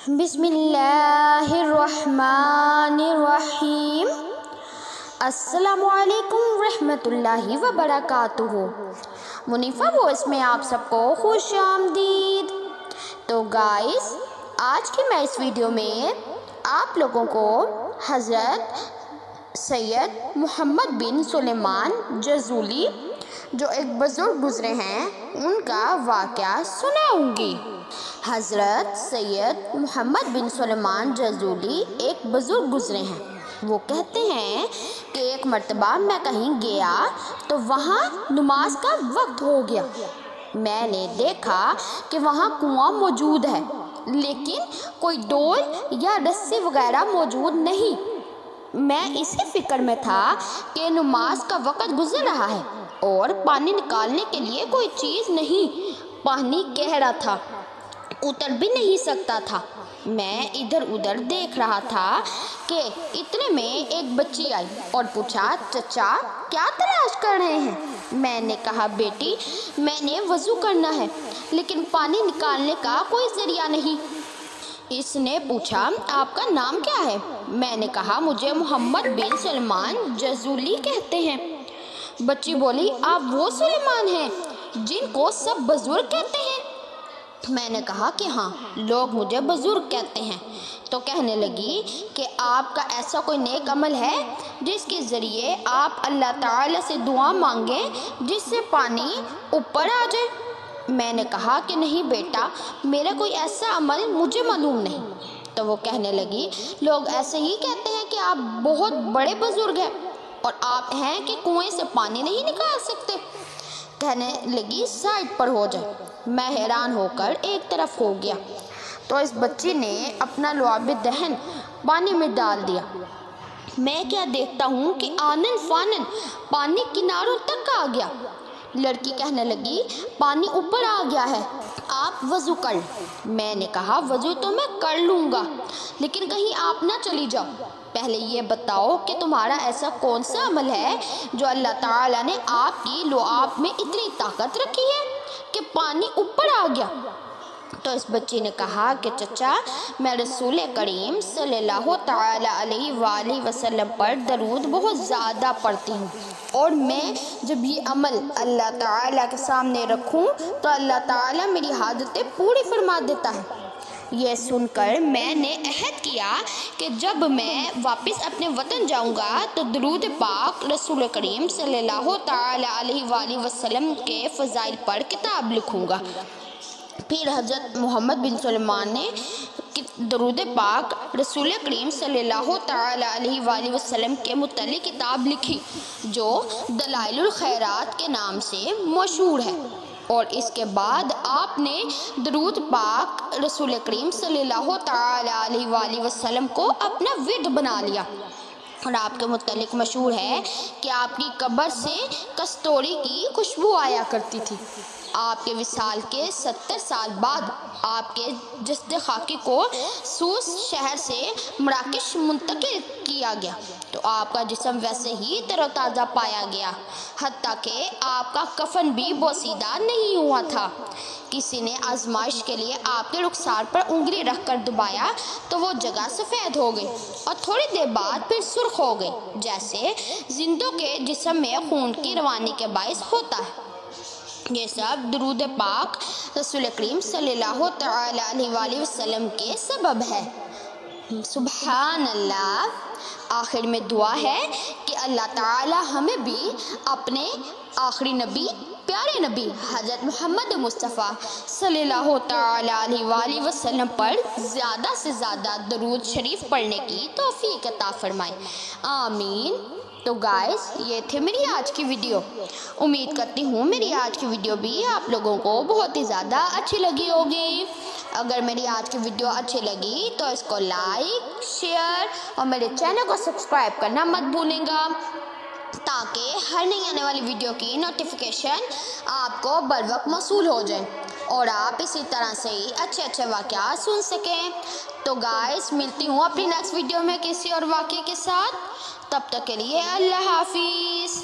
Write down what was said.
بسم اللہ الرحمن الرحیم۔ السلام علیکم ورحمۃ اللہ وبرکاتہ۔ منیفہ وائس میں آپ سب کو خوش آمدید۔ تو گائز، آج کی میں اس ویڈیو میں آپ لوگوں کو حضرت سید محمد بن سلیمان جزولی جو ایک بزرگ گزرے ہیں ان کا واقعہ سناؤں گی۔ حضرت سید محمد بن سلیمان جزولی ایک بزرگ گزرے ہیں۔ وہ کہتے ہیں کہ ایک مرتبہ میں کہیں گیا تو وہاں نماز کا وقت ہو گیا۔ میں نے دیکھا کہ وہاں کنواں موجود ہے لیکن کوئی ڈول یا رسی وغیرہ موجود نہیں۔ میں اسی فکر میں تھا کہ نماز کا وقت گزر رہا ہے اور پانی نکالنے کے لیے کوئی چیز نہیں۔ پانی گہرا تھا، اتر بھی نہیں سکتا تھا۔ میں ادھر ادھر دیکھ رہا تھا کہ اتنے میں ایک بچی آئی اور پوچھا، چچا کیا تلاش کر رہے ہیں؟ میں نے کہا، بیٹی میں نے وضو کرنا ہے لیکن پانی نکالنے کا کوئی ذریعہ نہیں۔ اس نے پوچھا، آپ کا نام کیا ہے؟ میں نے کہا، مجھے محمد بن سلیمان جزولی کہتے ہیں۔ بچی بولی، آپ وہ سلیمان ہیں جن کو سب بزرگ کہتے ہیں؟ میں نے کہا کہ ہاں، لوگ مجھے بزرگ کہتے ہیں۔ تو کہنے لگی کہ آپ کا ایسا کوئی نیک عمل ہے جس کے ذریعے آپ اللہ تعالیٰ سے دعا مانگیں جس سے پانی اوپر آ جائے؟ میں نے کہا کہ نہیں بیٹا، میرا کوئی ایسا عمل مجھے معلوم نہیں۔ تو وہ کہنے لگی، لوگ ایسے ہی کہتے ہیں کہ آپ بہت بڑے بزرگ ہیں اور آپ ہیں کہ کنویں سے پانی نہیں نکال سکتے۔ کہنے لگی، سائڈ پر ہو جائے۔ میں حیران ہو کر ایک طرف ہو گیا تو اس بچی نے اپنا لعاب دہن پانی میں ڈال دیا۔ میں کیا دیکھتا ہوں کہ آنن فانن پانی کناروں تک آ گیا۔ لڑکی کہنے لگی، پانی اوپر آ گیا ہے، آپ وضو کر لیں۔ میں نے کہا، وضو تو میں کر لوں گا لیکن کہیں آپ نہ چلی جاؤ۔ پہلے یہ بتاؤ کہ تمہارا ایسا کون سا عمل ہے جو اللہ تعالیٰ نے آپ کی لعاب میں اتنی طاقت رکھی ہے کہ پانی اوپر آ گیا؟ تو اس بچی نے کہا کہ چچا، میں رسول کریم صلی اللہ تعالیٰ علیہ وآلہ وسلم پر درود بہت زیادہ پڑھتی ہوں اور میں جب یہ عمل اللہ تعالیٰ کے سامنے رکھوں تو اللہ تعالیٰ میری حاجتیں پوری فرما دیتا ہے۔ یہ سن کر میں نے عہد کیا کہ جب میں واپس اپنے وطن جاؤں گا تو درود پاک رسول کریم صلی اللہ تعالیٰ علیہ وآلہ وسلم کے فضائل پر کتاب لکھوں گا۔ پھر حضرت محمد بن سلیمان نے درود پاک رسول کریم صلی اللہ تعالیٰ علیہ وآلہ وسلم کے متعلق کتاب لکھی جو دلائل الخیرات کے نام سے مشہور ہے، اور اس کے بعد آپ نے درود پاک رسول کریم صلی اللہ تعالیٰ علیہ وآلہ وسلم کو اپنا ورد بنا لیا۔ اور آپ کے متعلق مشہور ہے کہ آپ کی قبر سے کستوری کی خوشبو آیا کرتی تھی۔ آپ کے وصال کے 70 سال بعد آپ کے جسد خاکی کو سوس شہر سے مراکش منتقل کیا گیا تو آپ کا جسم ویسے ہی تر و تازہ پایا گیا، حتیٰ کہ آپ کا کفن بھی بوسیدہ نہیں ہوا تھا۔ کسی نے آزمائش کے لیے آپ کے رخسار پر انگلی رکھ کر دبایا تو وہ جگہ سفید ہو گئی اور تھوڑی دیر بعد پھر سرخ ہو گئی، جیسے زندوں کے جسم میں خون کی روانی کے باعث ہوتا ہے۔ یہ سب درود پاک رسول کریم صلی اللہ تعالیٰ علیہ وآلہ وسلم کے سبب ہے۔ سبحان اللہ۔ آخر میں دعا ہے کہ اللہ تعالیٰ ہمیں بھی اپنے آخری نبی، پیارے نبی حضرت محمد مصطفیٰ صلی اللہ تعالیٰ علیہ وآلہ وسلم پر زیادہ سے زیادہ درود شریف پڑھنے کی توفیق عطا فرمائے، آمین۔ تو گائز، یہ تھے میری آج کی ویڈیو۔ امید کرتی ہوں میری آج کی ویڈیو بھی آپ لوگوں کو بہت ہی زیادہ اچھی لگی ہوگی۔ اگر میری آج کی ویڈیو اچھی لگی تو اس کو لائک، شیئر اور میرے چینل کو سبسکرائب کرنا مت بھولیں گا تاکہ ہر نئی آنے والی ویڈیو کی نوٹیفیکیشن آپ کو بروقت موصول ہو جائے اور آپ اسی طرح سے ہی اچھے واقعات سن سکیں۔ تو گائز، ملتی ہوں اپنی نیکسٹ ویڈیو میں کسی اور واقعے کے ساتھ۔ تب تک کے لیے اللہ حافظ۔